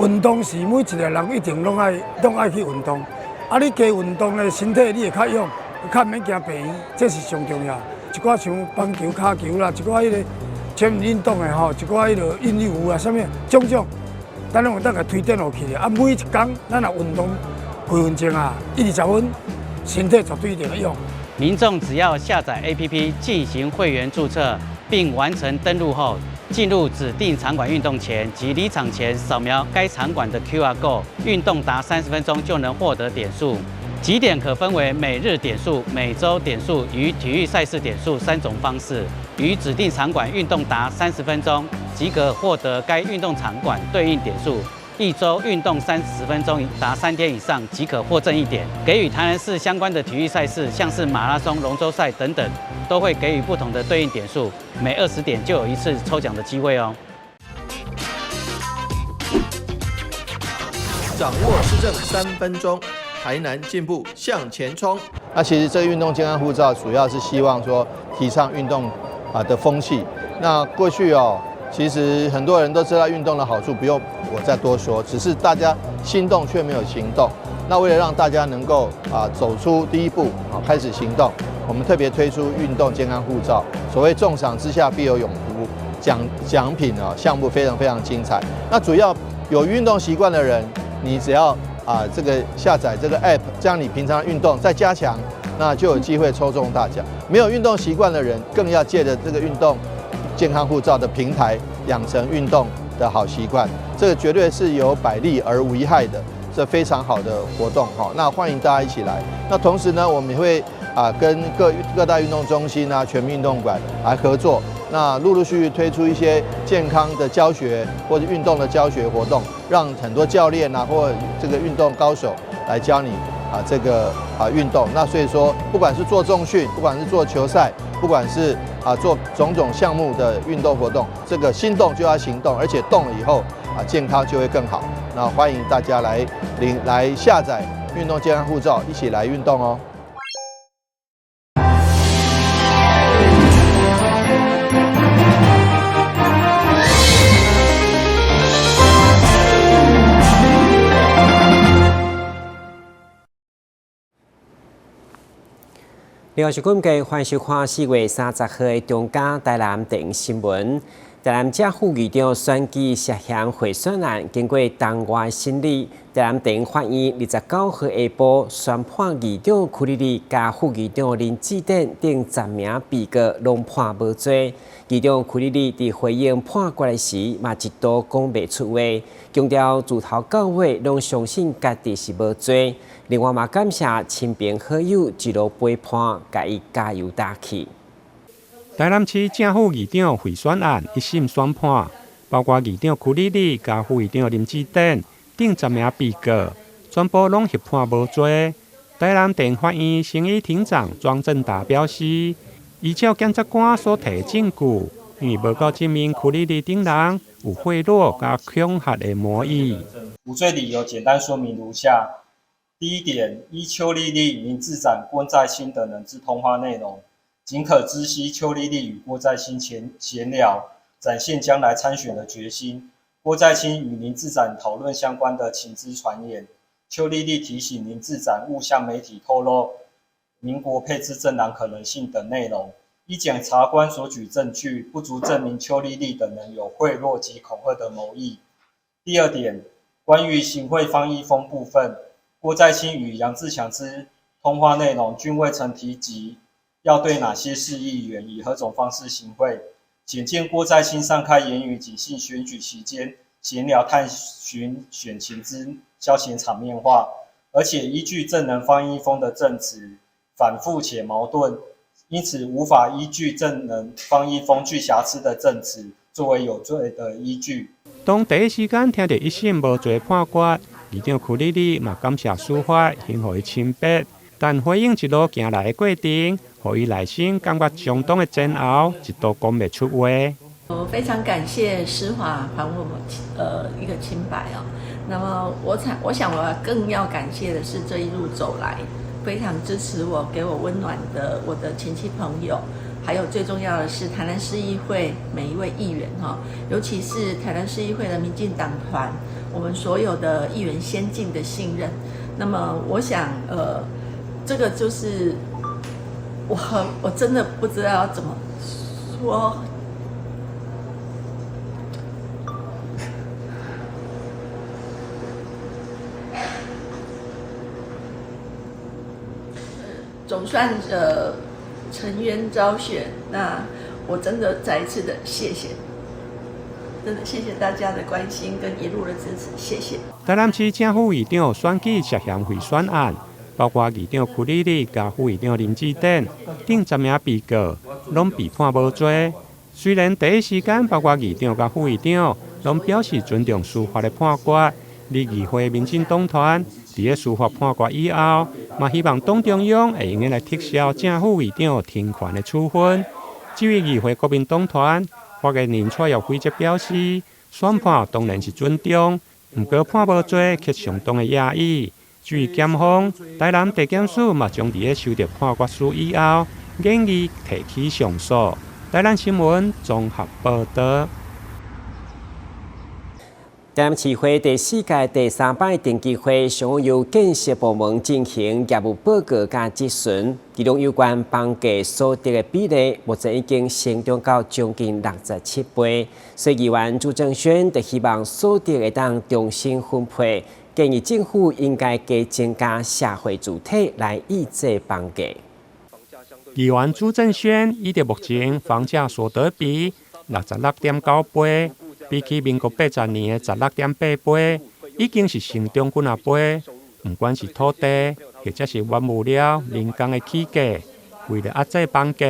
运动是每一个人一定拢爱去运动。啊，你加运动咧，身体你会较勇，较免惊病院，这是上重要。一寡像棒球、骹球啦，一寡迄个全民运动的吼，一寡迄个韵律舞啊，啥物种种，咱拢有当个推展落去的。啊，每一工咱若运动几分钟啊，20分，身体绝对一定会勇。民众只要下载 APP 进行会员注册，并完成登录后，进入指定场馆运动前及离场前扫描该场馆的 QR Code， 运动达30分钟就能获得点数。集点可分为每日点数、每周点数与体育赛事点数3种方式。于指定场馆运动达30分钟，即可获得该运动场馆对应点数。1周运动30分钟达3天以上，即可获赠1点。给予台南市相关的体育赛事，像是马拉松、龙舟赛等等，都会给予不同的对应点数，每20点就有1次抽奖的机会哦。掌握施政3分钟，台南进步向前冲。那其实这个运动健康护照主要是希望说提倡运动的风气。那过去其实很多人都知道运动的好处，不用我再多说，只是大家心动却没有行动。那为了让大家能够走出第一步开始行动，我们特别推出运动健康护照。所谓重赏之下必有勇夫，奖品项目非常非常精彩。那主要有运动习惯的人，你只要这个下载这个 app， 这样你平常运动再加强，那就有机会抽中大奖。没有运动习惯的人，更要借着这个运动健康护照的平台，养成运动的好习惯。这个绝对是有百利而无一害的，这非常好的活动那欢迎大家一起来。那同时呢，我们也会跟各大运动中心全民运动馆来合作，那陆续推出一些健康的教学或者运动的教学活动，让很多教练或这个运动高手来教你这个运动。那所以说，不管是做重训，不管是做球赛，不管是做种种项目的运动活动，这个心动就要行动，而且动了以后健康就会更好。那欢迎大家来下载运动健康护照，一起来运动哦。另外是今日欢迎收看4月30号的中嘉台南电影新闻。台南正副议长选举涉嫌贿选案，经过党外审理，台南地方法院29号下晡宣判议长柯丽丽加副议长林志典等10名被告拢判无罪。议长柯丽丽伫回应判决的时，嘛一度讲袂出话，强调自头到尾拢相信家己是无罪。另外嘛感谢亲朋好友一路陪伴，甲伊加油打气。台南市正副议长贿选案1审宣判，包括议长柯丽丽加副议长林志典等10名被告，全部拢被判无罪。台南地方法院审议庭长庄正达表示，依照检察官所提证据，因为无够证明柯丽丽等人有贿赂加恐吓的模拟。无罪理由简单说明如下：第一点，依邱丽丽、林志展、郭在兴等人之通话内容，仅可知悉邱丽丽与郭在兴闲聊，展现将来参选的决心。郭在兴与林志展讨论相关的情资传言，邱丽丽提醒林志展勿向媒体透露民国配置政党可能性等内容。依检察官所举证据，不足证明邱丽丽等人有贿赂及恐吓的谋意。第二点，关于行贿方一峰部分，郭在兴与杨志强之通话内容均未曾提及要对哪些市议员以何种方式行贿。显见郭在兴上开言语仅系选举期间闲聊探寻选情之消遣场面话，而且依据证人方一峰的证词反复且矛盾，因此无法依据证人方一峰具瑕疵的证词作为有罪的依据。当第一时间听到1审无罪判决，议长柯丽丽嘛感谢司法先予伊清白，但回应一路行来的过程，予伊内心感觉相当的煎熬，一度讲袂出话。我非常感谢司法还我一个清白哦。那么我想我更要感谢的是这一路走来非常支持我、给我温暖的我的亲戚朋友，还有最重要的是台南市议会每一位议员哈，尤其是台南市议会的民进党团，我们所有的议员先进的信任。那么我想，这个就是我真的不知道要怎么说。总算沉冤昭雪，那我真的再一次的谢谢，真的谢谢大家的关心跟一路的支持，谢谢。台南市正副议长选举涉嫌贿选案，包括议长曲丽丽甲副议长林志典等10名被告，拢被判无罪。虽然第一时间包括议长甲副议长拢表示尊重司法的判决，立议会民进党团伫个司法判决以后，嘛希望党中央会用来撤销正副议长停权的处分。至于议会国民党团发言人蔡耀辉则表示，宣判当然是尊重，不过判无罪却相当的压抑。至于检方，台南地检署嘛将伫个收到判决书以后，建议提起上诉。台南新闻综合报道。台南市会第4届第3摆定期会，将由建设部门进行业务报告加质询，其中有关房价所得的比例，目前已经成长到将近67倍。所以议员朱正轩就希望所得会当重新分配，建议政府应该加增加社会主体来抑制房价。议员朱正轩以目前房价所得比66.9倍。比起民国80年的16.8倍，已经是成长几啊倍。不管是土地，或者是原物料、人工的起价，为了压制房价，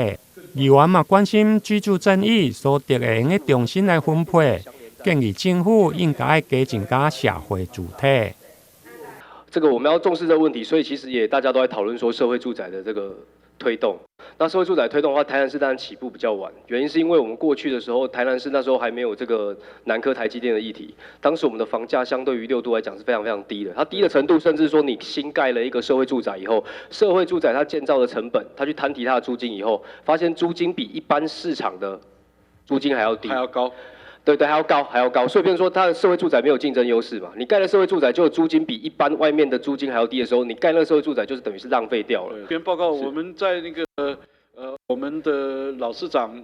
议员嘛关心居住正义所得的用重新来分配，建议政府应该加增加社会主体。这个我们要重视这个问题，所以其实也大家都在讨论说社会住宅的这个推动。那社会住宅推动的话，台南市当然起步比较晚，原因是因为我们过去的时候，台南市那时候还没有这个南科台积电的议题，当时我们的房价相对于6都来讲是非常非常低的，它低的程度甚至说你新盖了一个社会住宅以后，社会住宅它建造的成本，它去摊提它的租金以后，发现租金比一般市场的租金还要低，还要高。对，还要高，所以变成说它的社会住宅没有竞争优势嘛。你盖的社会住宅就租金比一般外面的租金还要低的时候，你盖那个社会住宅就是等于是浪费掉了。这边报告，我们在那个我们的老市长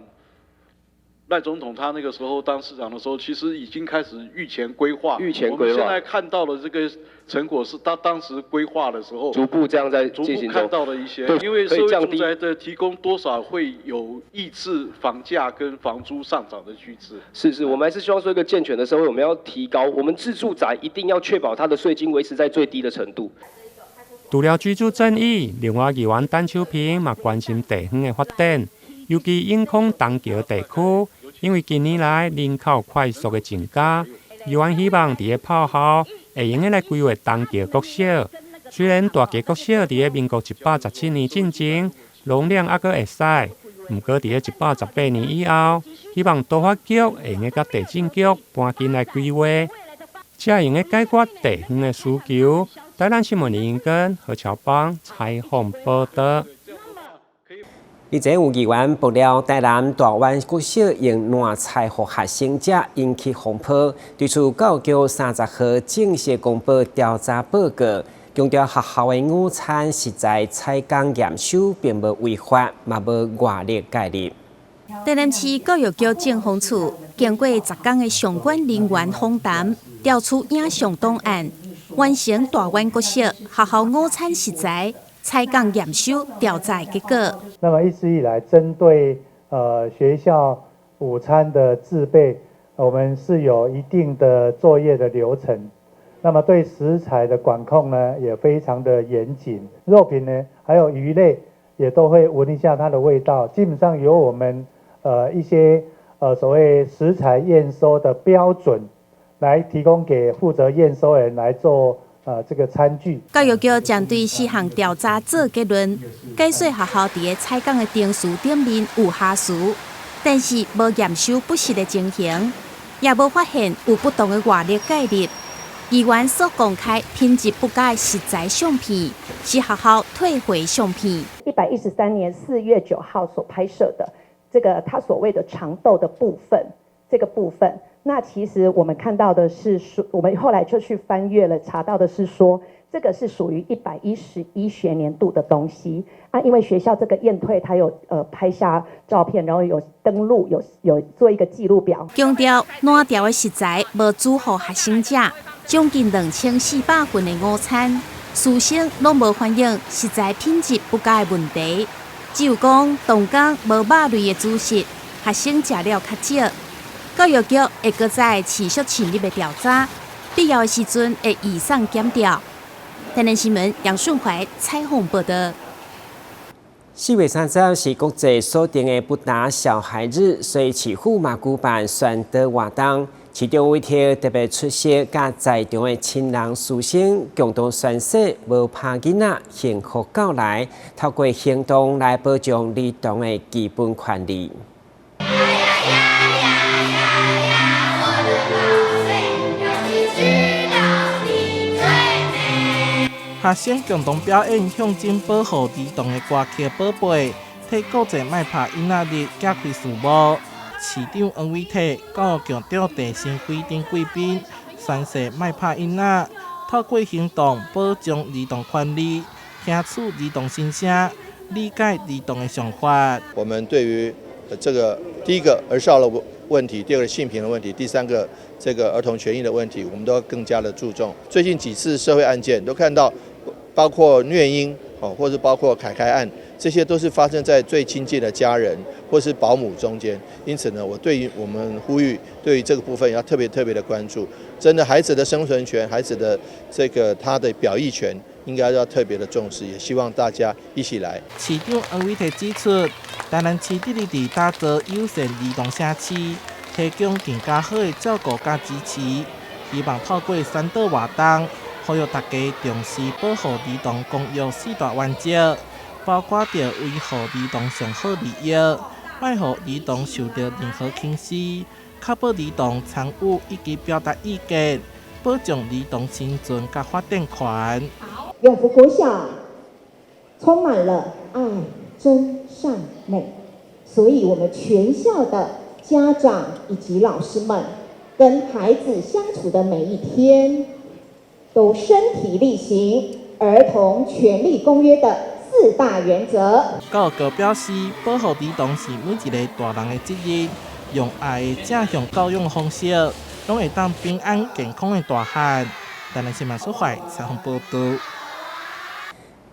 赖总统他那个时候当市长的时候，其实已经开始预前规划。我们现在看到的这个成果是他当时规划的时候，逐步这样在进行中。逐步看到的一些，因为社会住宅的提供多少会有抑制房价跟房租上涨的趋势。是，我们还是希望说一个健全的社会，我们要提高我们自住宅一定要确保它的税金维持在最低的程度。除了居住正义，另外议员陈秋平嘛关心地方的发展，尤其永康东桥地区。因为近年来人口快速的增加，议员希望伫个炮后会用来规划东桥国小。虽然大桥国小伫个民国117年进前容量还阁会使，不过伫个118年以后，希望都发局会用甲地政局搬进来规划，才用来解决地方的需求。台南新闻林英根、何乔邦采访报道。日前有议员爆料，台南大湾国小用烂菜给学生吃，引起风波。对此，教育局30号正式公布调查报告，强调学校的午餐实在采工验收，并无违法，嘛无外力介入。台南市教育局政风处经过10天的相关人员访谈，调出影像档案，完成大湾国小学校午餐食材采工验收调查结果。那么一直以来，针对学校午餐的制备，我们是有一定的作业的流程。那么对食材的管控呢，也非常的严谨。肉品呢，还有鱼类也都会闻一下它的味道。基本上由我们一些所谓食材验收的标准，来提供给负责验收人来做。这个餐具。教育局针对4项调查做结论，解说学校伫个采购的定数点面有瑕疵，但是无验收不实的情形，也无发现有不当的外力介入。议员所公开品质不佳的食材相片，是学校退回相片。113年4月9号所拍摄的这个他所谓的长豆的部分，这个部分。那其实我们看到的是说，我们后来就去翻阅了，查到的是说，这个是属于111学年度的东西啊，因为学校这个验退，它有拍下照片，然后有登录，有做一个记录表。强调烂掉的食材无煮予学生吃，将近2400份的午餐，师生拢无反映食材品质不佳的问题，只有讲动工无肉类的主食，学生食了较少。教育局会搁再持续深入的调查，必要的时阵会移送检调。台南新闻杨顺怀采访报道。4月30日是国际锁定的不打小孩日，所以市府嘛举办宣导活动，其中有一条特别出席甲在场的亲人师生共同宣誓无拍囡仔幸福教来，透过行动来保障儿童的基本权利。学生共同表演向前保护儿童的歌曲宝贝，替国际卖拍囡仔日揭开序幕。市长黄伟体、教育局长陈新辉等贵宾宣誓卖拍囡仔，透过行动保障儿童权利，听取儿童心声，理解儿童的想法。我们对于这个第一个儿少的问题，第二个性平的问题，第三个这个儿童权益的问题，我们都要更加的注重。最近几次社会案件都看到，包括虐婴或者包括凯凯案，这些都是发生在最亲近的家人或是保姆中间。因此呢，我对于我们呼吁，对于这个部分要特别的关注。真的，孩子的生存权，孩子的这个他的表意权，应该要特别的重视。也希望大家一起来。市长黄伟体指出，台南市致力地打造友善儿童社区，提供更加好的照顾加支持。希望透过宣导活动，呼吁大家重视保护儿童公约4大原则，包括着维护儿童上好利益，卖予儿童受到任何轻视，确保儿童参与以及表达意见，保障儿童生存甲发展权。永福国小充满了爱、真、善、美，所以我们全校的家长以及老师们跟孩子相处的每一天，都身体力行儿童权利公约的4大原则。教育局表示，保护儿童是每一个大人的责任，用爱的正向教育方式，拢会当平安健康的大汉。台南新闻所怀采访报道。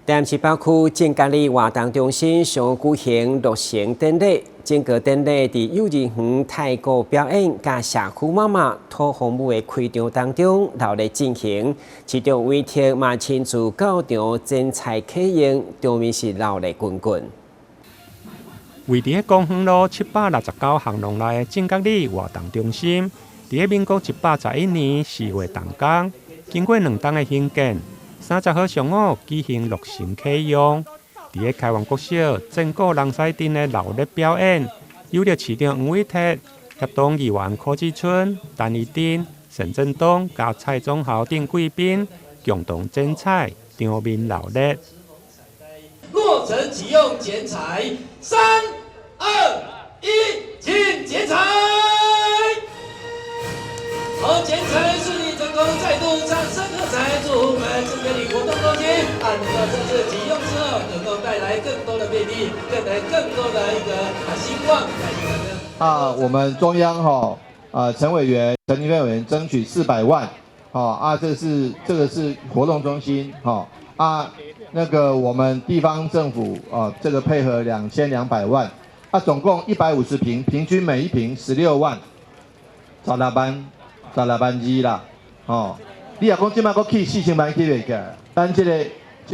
台南市北区正嘉里活动中心上举行落成典礼，整个典礼伫幼儿园太鼓表演加社区妈妈土风舞的开场当中热烈进行，其中委托嘛亲自到场剪彩启用，场面是热烈滚滚。位伫公园路769巷弄内的正嘉里活动中心，伫民国111年4月动工，经过2冬的兴建。30号上午举行落成启用，伫开元国小整个人西镇的热烈表演，有着市长黄伟体、协同议员柯志春、陈义珍、沈振东甲蔡总校等贵宾共同剪彩，场面热烈。落成启用剪彩，3、2、1，请剪彩。好，剪彩顺利成功，再度掌声喝彩，祝福我们正嘉里活动中心能够正式启用之后，能够带来更多的便利，带来更多的一个希望。我们中央陈委员、陈立飞委员争取400万，这个是活动中心，那个我们地方政府这个配合2200万，总共150坪，平均每一坪16万，16万2啦，你若讲即摆佫起4000万起袂起来，咱这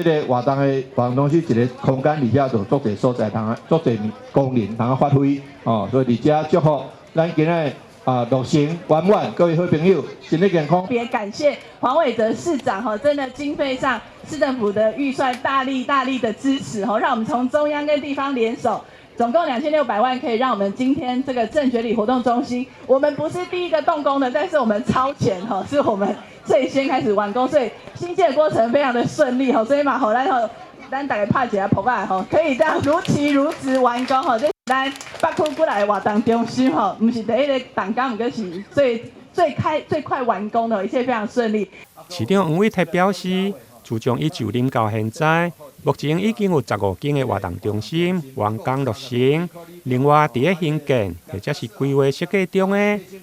个活动的活动中心一个空间里遐就足侪所在，足侪功能通发挥，所以伫遮祝福咱今日落成圆满，各位好朋友身体健康。特别感谢黄伟哲市长真的经费上市政府的预算大力的支持让我们从中央跟地方联手。总共2600万，可以让我们今天这个正觉里活动中心，我们不是第一个动工的，但是我们超前是我们最先开始完工，所以新建过程非常的顺利所以嘛咱大概拍一下扑啊可以这样如期如职完工咱北区过来的活动中心吼，不是第一个动工，不过是最快完工的，一切非常顺利。市长黄伟泰表示，自从伊就任到现在，目前已经有15间的活动中心完工落成。另外，伫咧兴建或者是规划设计中的，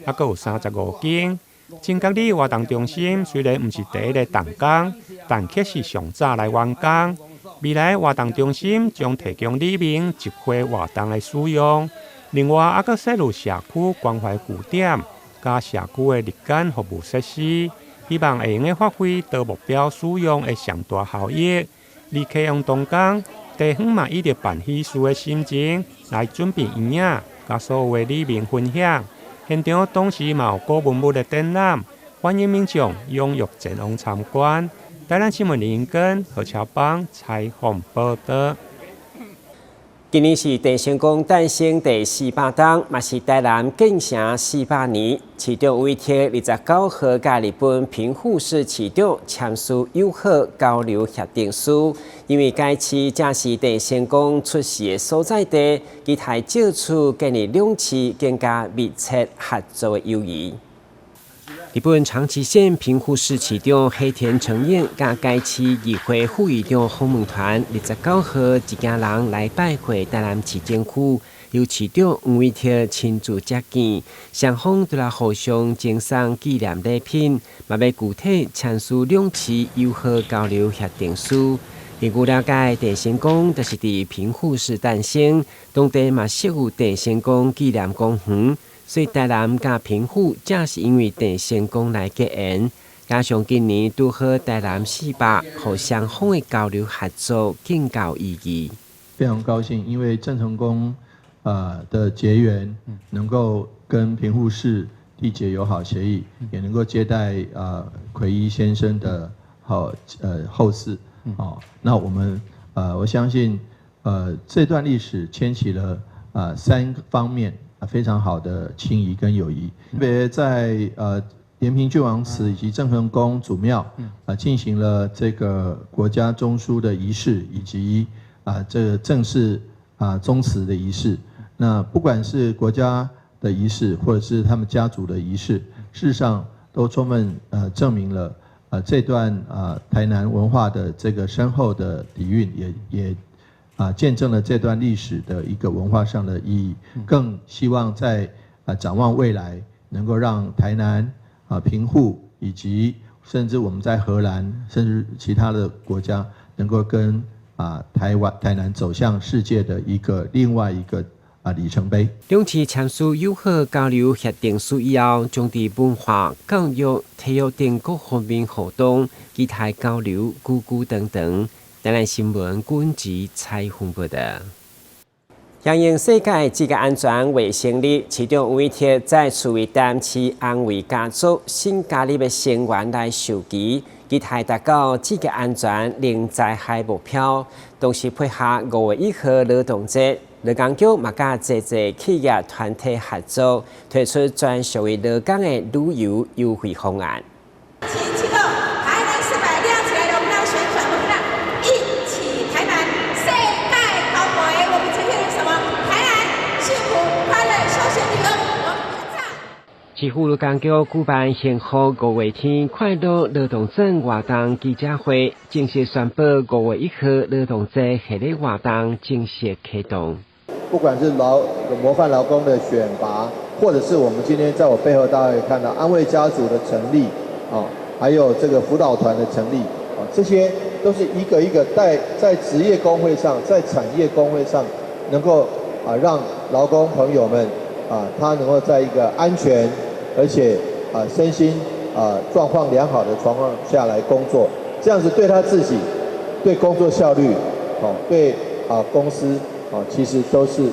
还佫有35间。真角里活动中心虽然不是第一个动工，但却是上早来完工。未来活动中心将提供里面集会活动的使用，另外还佫设入社区关怀据点，加社区的日间服务设施，希望会用发挥多目标使用的上大效益。而启用动工，地方嘛以着办喜事的心情来准备营养，甲所有的里面分享。现场当时嘛有古文物的展览，欢迎民众踊跃前往参观。台南新闻林根何超邦采访报道。今年是电成功诞生第400档，嘛是台南建成400年。市长委托29号甲日本平户市市长签署友好交流协定书，因为该市正是电成功出世的所在地，期待借此建立两市更加密切合作的友谊。日本长崎县平户市市长黑田诚彦甲该市议会副议长访问团29号一家人来拜会台南市政府，由市长黄伟哲亲自接见，双方都来互相赠送纪念礼品，嘛要具体签署两市友好交流协定书。根据了解，电成功就是伫平户市诞生，当地嘛设有电成功纪念公园。所以台南甲平户正是因为电成功来结缘，加上今年拄好台南400，互双方的交流合作更高意义。非常高兴，因为郑成功的结缘，能够跟平户市缔结友好协议，也能够接待奎一先生的后事。那我们我相信这段历史牵起了3方面。非常好的情谊跟友谊，特别在延平郡王祠以及郑成功祖庙进行了这个国家中枢的仪式，以及这个正式宗祠的仪式。那不管是国家的仪式，或者是他们家族的仪式，事实上都充分证明了这段台南文化的这个深厚的底蕴，也见证了这段历史的一个文化上的意义，更希望在展望未来，能够让台南平户以及甚至我们在荷兰甚至其他的国家，能够跟台南走向世界的另外一个里程碑。两市签署友好交流协定书以后，将伫文化、教育、体育等各方面活动，期待交流、鼓鼓等等。台南新闻军职采访报道。响应世界职业安全卫生日，市长黄伟哲再次为台南市安慰家族新加入的成员来授旗，期待达到职业安全零灾害目标。同时配合5月1号劳动节，劳工局嘛甲济企业团体合作，推出专属于劳工的旅游优惠方案。市府劳工局举办幸福5月天快乐劳动节活动记者会，正式宣布5月1号劳动节系列活动正式启动。不管是模范劳工的选拔，或者是我们今天在我背后大家可以看到安慰家族的成立，还有这个辅导团的成立，这些都是一个一个在职业工会上，在产业工会上，能够让劳工朋友们他能够在一个安全而且身心状况良好的状况下来工作，这样子对他自己、对工作效率、对公司其实都是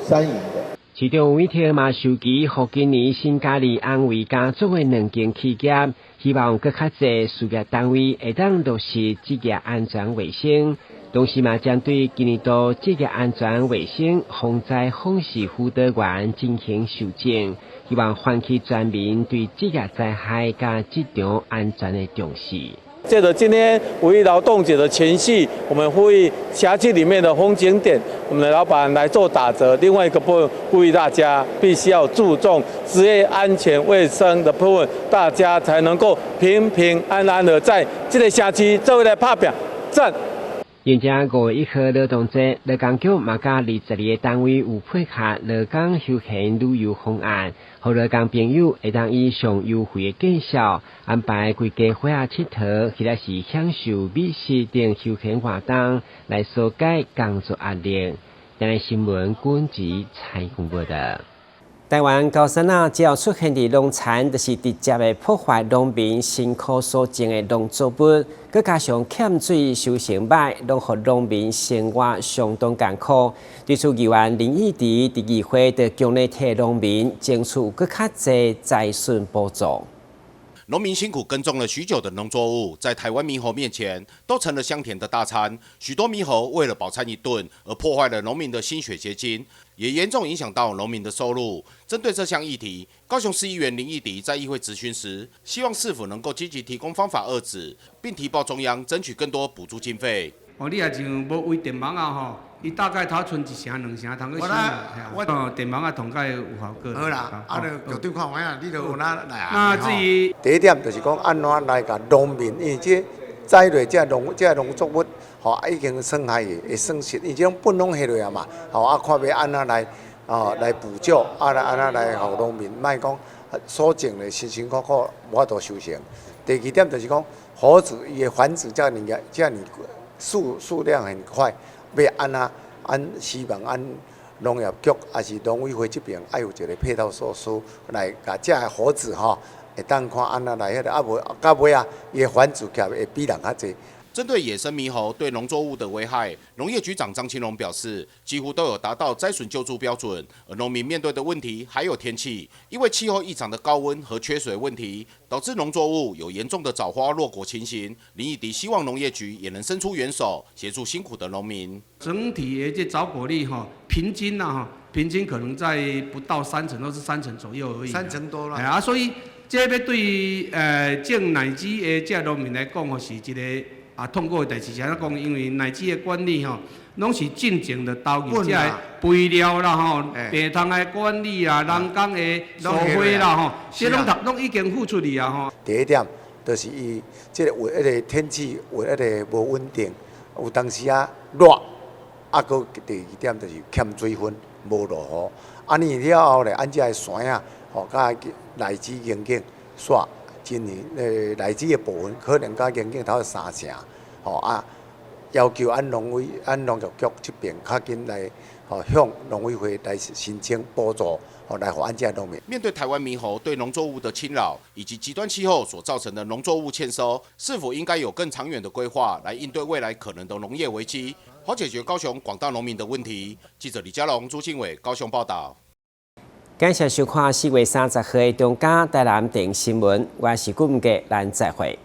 三赢的。市长黄伟哲嘛授旗，予今年新加入安慰家族的2间企业，希望更较侪事业单位会当落实职业安全卫生。同时嘛，将对今年度职业安全卫生防灾防事辅导员进行修正，希望唤起全民对职业灾害甲职场安全的重视。借着今天5·1劳动节的前夕，我们呼吁辖区里面的风景点，我们的老板来做打折。另外一个部分，呼吁大家必须要注重职业安全卫生的部分，大家才能够平平安安的在这个辖区做来拍拼。赞。迎接5月1号劳动节，劳工局嘛甲22个单位有配合劳工休闲旅游方案，让劳工朋友会当以上优惠的价格安排规家伙仔佚佗，或者是享受美食等休闲活动，来疏解工作压力。今日新闻管制采访报道。台湾高山啊，只要出现伫农产，就是直接的破坏农民辛苦所种的农作物，佮加上欠水收成歹，拢互农民生活相当艰苦。对此，议员林义trí伫议会对强烈替农民争取佮较侪财损补助。农民辛苦耕种了许久的农作物，在台湾猕猴面前都成了香甜的大餐。许多猕猴为了饱餐一顿，而破坏了农民的心血结晶，也严重影响到农民的收入。针对这项议题，高雄市议员林义trí在议会质询时，希望市府能够积极提供方法遏止，并提报中央争取更多补助经费。你也像无为电网啊吼，伊大概头剩1成2成通去收啦。电网啊，同解有效果。好啦，就对看卖啊，你就有哪来啊？那至于第一点就是讲安怎来甲农民，因为这栽落这农作物，已经损害会损失，因为这种本拢下落啊嘛，看要安怎来来补救，安怎来互农民，莫讲所种的辛辛苦苦无法度收成。第二点就是讲猴子伊的繁殖这么数量很快，要希望农业局还是农委会这边要有一个配套措施来甲这个猴子会当看安怎来迄个，到尾伊的繁殖起来会比人较济。针对野生猕猴对农作物的危害，农业局长张清龙表示，几乎都有达到灾损救助标准。而农民面对的问题还有天气，因为气候异常的高温和缺水问题，导致农作物有严重的早花落果情形。林义trí希望农业局也能伸出援手，协助辛苦的农民。整体的这早果率平均可能在不到3成，都是3成左右而已。3成多啦。所以这要对种奶子的这农民来讲，是一个。通过的代志是安讲，因为奶子的管理拢是进前的刀具，即个肥料啦病虫的管理啊，人工的疏花啦这拢已经付出去啊第一点就是伊这个有迄个天气有迄个无稳定，有当时热，搁第二点就是欠水分，无落雨。安尼了后咧，按这个山甲奶子经经煞。今年奶子的部分可能甲经经头3成，要求农业局这边较紧来，向农委会来申请补助，来互安这农民。面对台湾猕猴对农作物的侵扰，以及极端气候所造成的农作物欠收，是否应该有更长远的规划，来应对未来可能的农业危机，好解决高雄广大农民的问题？记者李佳龙、朱庆伟高雄报道。感谢收看4月30号的中嘉台南电新闻，我是顾文杰，咱再会。